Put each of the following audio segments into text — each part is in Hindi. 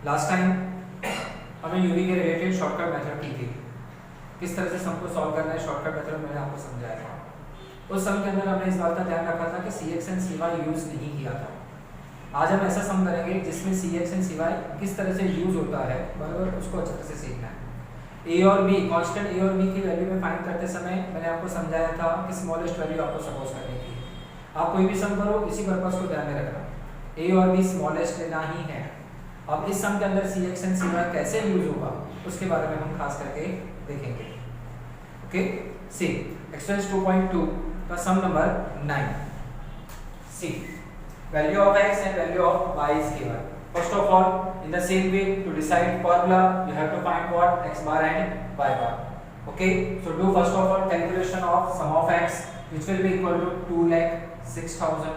लास्ट टाइम हमने यूवी के रिलेटेड शॉर्टकट मेथड की थी, किस तरह से सम को सॉल्व करना है शॉर्टकट मेथड मैंने आपको समझाया था। उस सम के अंदर हमने इस बात का ध्यान रखा था कि CX एंड CY यूज नहीं किया था। आज हम ऐसा सम करेंगे जिसमें CX एंड CY किस तरह से यूज होता है, बराबर, उसको अच्छे तरह से सीखना है। A और B, कांस्टेंट A और B की वैल्यू में फाइंड करते समय मैंने आपको समझाया था कि स्मॉलेस्ट वैल्यू आपको सपोज करनी थी। आप कोई भी सम करो इसी पर्पस को ध्यान में रखना, A और B स्मॉलेस्ट लेना ही है। अब इस सम के अंदर CX एंड CY कैसे यूज होगा उसके बारे में हम खास करके देखेंगे। ओके, सी एक्सरसाइज 2.2 का sum number 9। See value of x and value of y is given. First of all, in the same way to decide formula, you have to find what x bar and y bar. Okay, so do first of all calculation of sum of x, which will be equal to 2,06,000.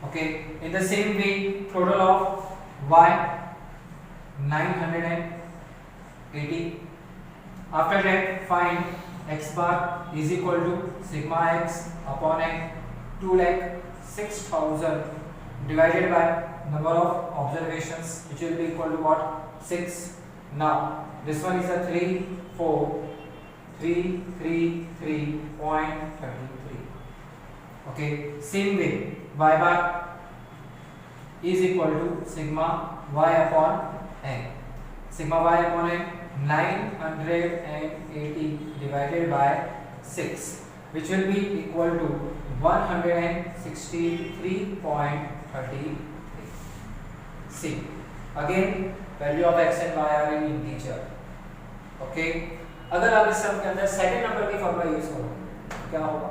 Okay, in the same way total of y 980. After that find x bar is equal to sigma x upon x 2,06,000 divided by number of observations, which will be equal to what, 6. Now this one is a 3,4,333.33. okay, same way y bar is equal to sigma y upon n. Sigma y upon n 980 divided by 6, which will be equal to 163.33. See, again value of x and y are in integer. Okay, अगर आप इस सम के अंदर सेकंड नंबर की फॉर्मूला यूज करो क्या होगा,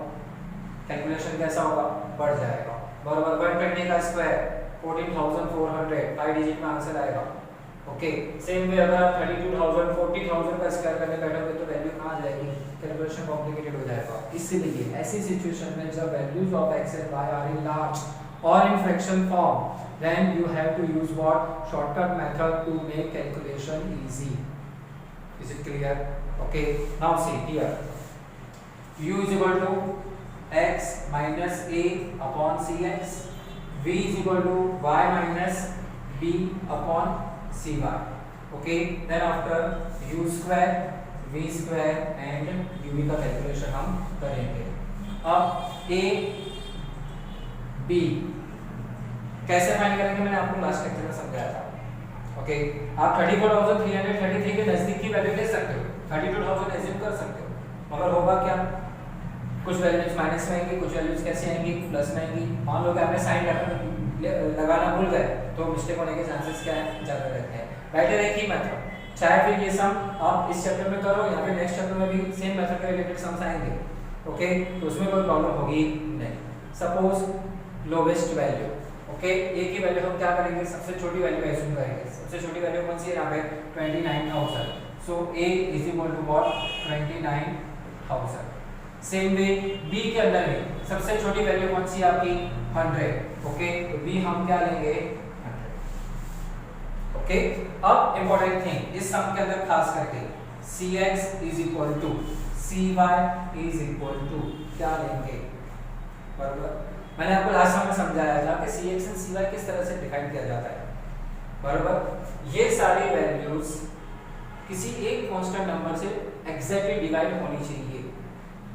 कैलकुलेशन कैसा होगा, बढ़ जाएगा, बराबर 120 का स्क्वायर 14,400, 5 डिजिट में आंसर आएगा। ओके, सेम वे अगर आप 32,000 40,000 का स्क्वायर करने बैठोगे तो वैल्यू कहां जाएगी, कैलकुलेशन कॉम्प्लिकेटेड हो जाएगा। इसलिए ऐसी सिचुएशन में जब values of x and y are in large और in fraction form, then you have to use what, shortcut method to make calculation easy. Is it clear? Okay, now see here u is equal to x minus a upon cx, v is equal to y minus b upon cy. Okay, then after u square v square and uv का कैलकुलेशन हम करेंगे। अब a b कैसे फाइंड करेंगे मैंने आपको लास्ट लेक्चर में समझाया था। ओके, आप 34,333 के नजदीक की वैल्यू ले सकते हो, 32,000 एज्यूम कर सकते हो, मगर होगा क्या, कुछ वैल्यूज माइनस में आएंगी, कुछ वैल्यूज कैसे आएंगी, प्लस में आएंगी। मान लो कि आपने साइन लगाना भूल गए तो मिस्टेक होने के चांसेस क्या है, ज्यादा रहते हैं। बेटर एक ही मेथड, चाहे फिर ये सम आप इस चैप्टर में करो या फिर नेक्स्ट चैप्टर में भी सेम मेथड के रिलेटेड सम्स आएंगे। ओके, तो उसमें कोई प्रॉब्लम होगी नहीं। सपोज लोवेस्ट वैल्यू, ओके, ए की वैल्यू हम क्या करेंगे, सबसे छोटी वैल्यू एज्यूम करेंगे। सबसे छोटी वैल्यू कौन सी है यहाँ पे, 29,000। So A is equal to what, 29,000। Same way B के अंदर भी सबसे छोटी वैल्यू कौन सी है आपकी, 100। ओके, तो बी हम क्या लेंगे, 100। ओके, अब इंपॉर्टेंट थिंग इस सम के अंदर खास करके cx is equal to cy is equal to क्या लेंगे, बराबर। मैंने आपको लास्ट सम में समझाया था कि cx एंड cy किस तरह से डिफाइन किया जाता है, बराबर। ये सारी वैल्यूज किसी एक कांस्टेंट नंबर से एग्जैक्टली डिवाइड होनी चाहिए,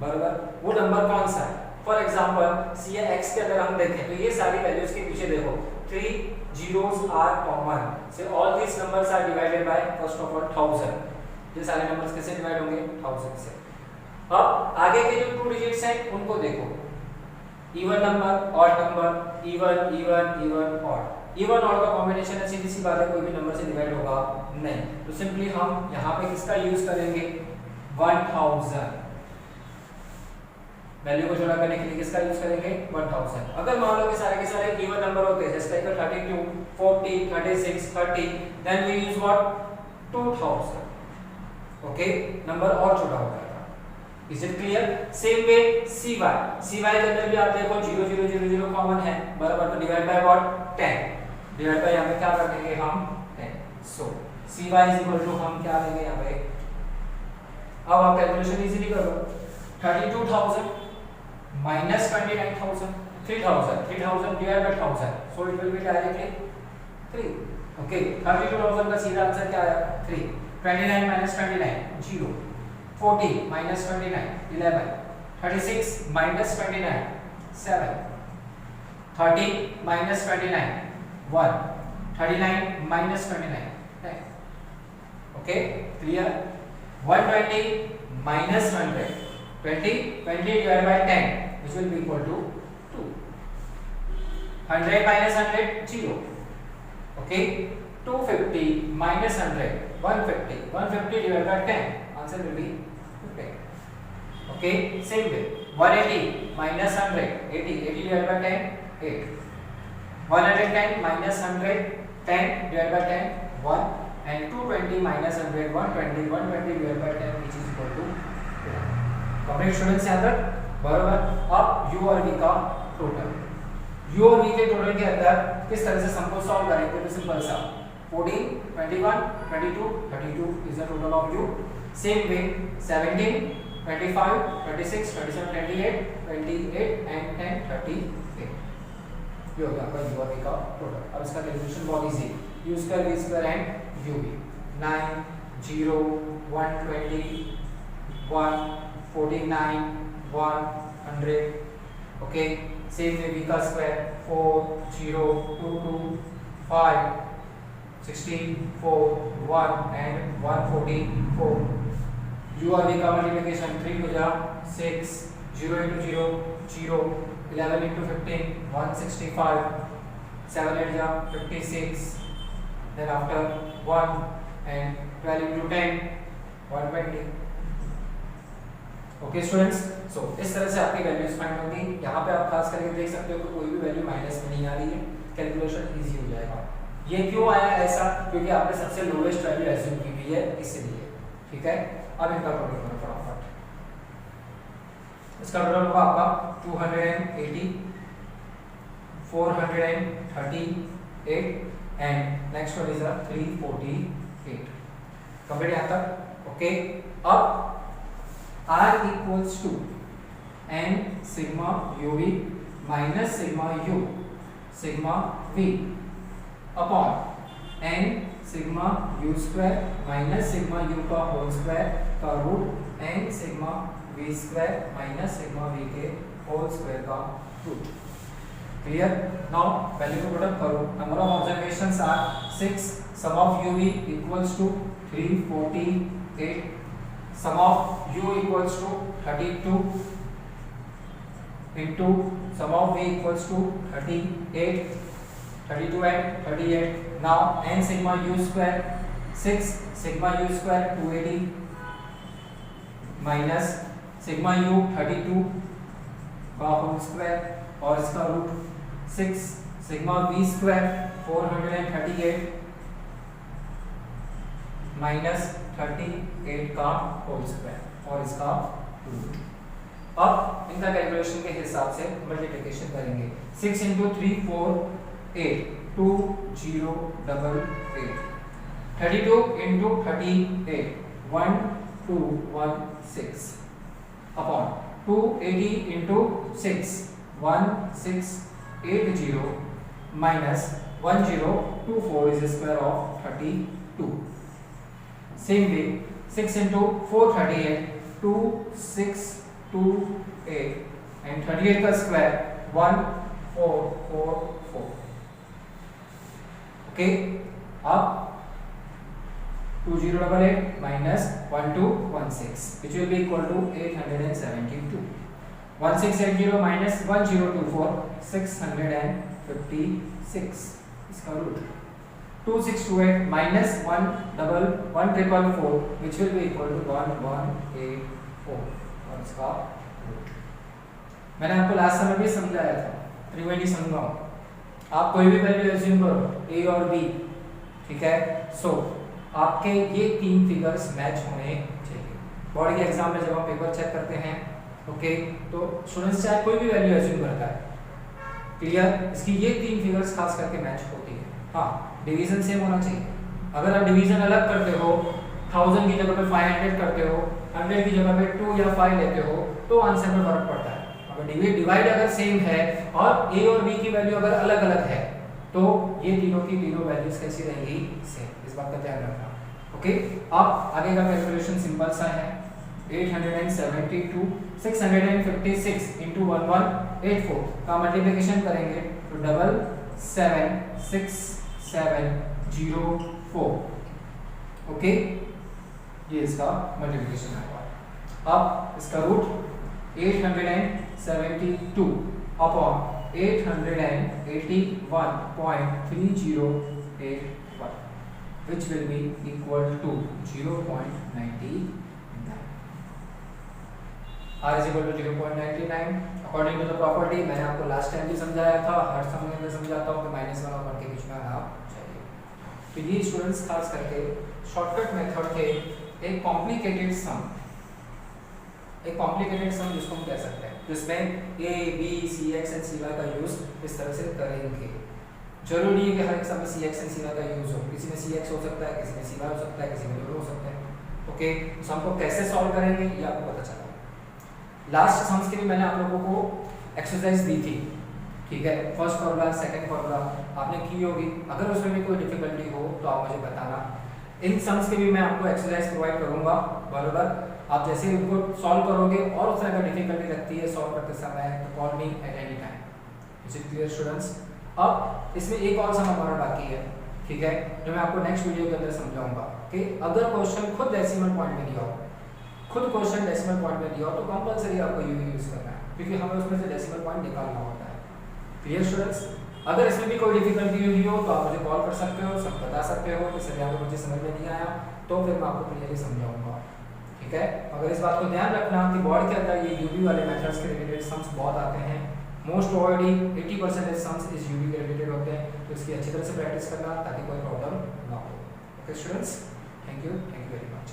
बराबर। वो नंबर कौन सा है, फॉर एग्जांपल cx के अंदर हम देखें तो ये सारी वैल्यूज के पीछे देखो 3 zeros are common, so all these numbers are divided by first of all 1000। ये सारे नंबर्स कैसे डिवाइड होंगे, 1000 से। अब आगे के जो 2 डिजिट्स हैं उनको देखो, even number, odd number, even even even odd. Even odd का कॉम्बिनेशन है, सीधी सी बात है, कोई भी नंबर से डिवाइड होगा नहीं, तो सिंपली हम यहाँ पे किसका यूज करेंगे, 1000 वैल्यू को जोड़ा करने के लिए किसका यूज करेंगे, 1000। अगर मान लो कि सारे के सारे इवन नंबर होते हैं, जैसे like 32 40 36 30, then we use what, 2000। Okay, number और छोटा हो जाएगा। Is it clear? Same way cy के अंदर भी आप देखो 0 0 0 0 कॉमन है, बराबर, तो divide by what, 10। Divide by यहां पे क्या कर देंगे हम, 10। सो cy इज इक्वल टू हम क्या लेंगे यहां पे, अब आप कैलकुलेशन इजीली कर लो, 32,000 minus 29,000, 3,000 divided by 1000, so it will be directly 3। Okay 32,000 का सीधा आंसर क्या आया 3। 29 minus 29 0। 40 minus 29 11। 36 minus 29 7। 30 minus 29 1। 39 minus 29 10। Okay clear. 120 minus 100 20 divided by 10 which will be equal to 2. 100 minus 100 0. Okay 250 minus 100 150 divided by 10 answer will be 50. Okay same way 180 minus 100 80 divided by 10 8. 110 minus 100 10 divided by 10 1 and 220 minus 100 120 divided by 10 which is equal to 4. Complete students यहाँ तक बराबर। अब u और v का टोटल, u और v के टोटल के अंदर किस तरह से सम को सॉल्व करेंगे तो सिंपल सा 14 21 22 32 is the total of u। Same way 17 25 26 27 28 28 and 10 38 ये हो गया आपका u और v का टोटल। अब इसका कैलकुलेशन बहुत easy, u square v square and u v 9 0 120 1 49 100। Okay same way v का स्क्वायर 4 0 2 2 5 16 4 1 and 144। u और v का मल्टीप्लिकेशन 3 हो जा 6 0 into 0 0 11 into 15 165 7 8 जा 56 then after 1 and 12 into 10 120। Okay students, सो इस तरह से आपकी वैल्यूज फाइंड होंगी। यहाँ पे आप खास करके देख सकते हो कि कोई भी वैल्यू माइनस में नहीं आ रही है, कैलकुलेशन इजी हो जाएगा। ये क्यों आया ऐसा, क्योंकि आपने सबसे लोवेस्ट वैल्यू एज्यूम की हुई है इसलिए। ठीक है अब इनका टोटल करो फटाफट। इसका टोटल होगा आपका 280 438 and next one is 348। Complete यहाँ तक। ओके अब R equals to n sigma uv minus sigma u sigma v upon n sigma u square minus sigma u का होल स्क्वायर का root n sigma v square minus sigma v के होल स्क्वायर का रूट। क्लियर। नाउ वैल्यू को पुट अप करो। Number of observations are 6, sum of uv equals to 348, sum of u equals to 32 into sum of v equals to 38 32 and 38। now n sigma u square 6 sigma u square 280 minus sigma u 32 का होल स्क्वायर और इसका root 6 sigma v square 438 minus 38 का होल स्क्वायर और इसका रूट। अब इनका कैलकुलेशन के हिसाब से मल्टीप्लिकेशन करेंगे। 6 into 3 4 8 2088 32 into 38 1216 upon 280 into 6 1680 minus 1024 is the square of 32। Same way 6 into 438 2628 and 38 का स्क्वायर 1444। ओके अब 2088 minus 1216 which will be equal to 872। 1680 minus 1024 656 इसका root. 2628 minus 144 which will be equal to 1184 और इसका रूट। मैंने आपको लास्ट समय भी समझाया था, त्रिवेणी समझाओ। आप कोई भी वैल्यू एज्यूम करो a और b, ठीक है। सो आपके ये तीन फिगर्स मैच होने चाहिए। बोर्ड के एग्जाम में जब आप पेपर चेक करते हैं ओके तो स्टूडेंट्स चाहे कोई भी वैल्यू एज्यूम करता है, क्लियर, इसकी ये तीन फिगर्स खास करके मैच होती है। हाँ डिवीजन सेम होना चाहिए। अगर आप डिवीजन अलग करते हो 1000 की जगह पे 500 करते हो, 100 की जगह पे 2 या 5 लेते हो तो आंसर में फर्क पड़ता है। अगर डिवाइड अगर सेम है और a और b की वैल्यू अगर अलग अलग है तो ये तीनों की तीनों वैल्यूज कैसी रहेगी, सेम, इस बात का ध्यान रखना। ओके, अब आगे का कैलकुलेशन सिंपल सा है, 872 656 इंटू 1184 का मल्टीप्लिकेशन करेंगे तो 76704। ओके, ये इसका मल्टीप्लिकेशन आएगा। अब इसका root 872 upon 881.3081 which will be equal to 0.99। R is equal to 0.99 according to the property। मैंने आपको लास्ट टाइम भी समझाया था, हर समय में समझाता हूँ कि -1 और 1 के बीच में आना चाहिए। तो ये स्टूडेंट्स खास करके शॉर्टकट मेथड थे, एक कॉम्प्लिकेटेड सम जिसको हम कह सकते हैं, जिसमें a b c x and cy का यूज इस तरह से करेंगे। जरूरी है कि हर एक सम में cx and cy का यूज हो, किसी में cx हो सकता है, किसी में cy हो सकता है, किसी में दोनों हो सकते हैं। ओके, सम को कैसे सॉल्व करेंगे ये आपको पता चला। लास्ट सम्स के भी मैंने आप लोगों को एक्सरसाइज दी थी, ठीक है, फर्स्ट फॉर्मूला सेकंड फॉर्मूला आपने की होगी। अगर उसमें भी कोई डिफिकल्टी हो तो आप मुझे बताना। इन सम्स के भी मैं आपको एक्सरसाइज प्रोवाइड करूंगा, बराबर। आप जैसे ही उनको सॉल्व करोगे और उस तरह का डिफिकल्टी लगती है सॉल्व करते समय तो call me at any time. Is it clear students? अब इसमें एक और सम हमारा बाकी है, ठीक है, जो मैं आपको नेक्स्ट वीडियो के अंदर समझाऊंगा कि अगर क्वेश्चन खुद डेसिमल पॉइंट में दिया हो, खुद क्वेश्चन डेसिमल पॉइंट में दिया हो तो कंपलसरी आपको यूवी यूज करना है, क्योंकि हमें उसमें से डेसिमल पॉइंट निकालना होता है। Clear students? अगर इसमें भी कोई डिफिकल्टी हुई हो तो आप मुझे कॉल कर सकते हो, सब बता सकते हो कि सर यहाँ पे मुझे समझ में नहीं आया, तो फिर मैं आपको क्लियरली समझाऊंगा, ठीक है। अगर इस बात को ध्यान रखना कि बोर्ड के अंदर ये यूवी वाले मेथड्स के रिलेटेड सम्स बहुत आते हैं, मोस्ट ऑलरेडी 80% सम्स इस यूवी के रिलेटेड होते हैं, तो इसकी अच्छी तरह से प्रैक्टिस करना ताकि कोई प्रॉब्लम ना हो। Okay students, thank you very much.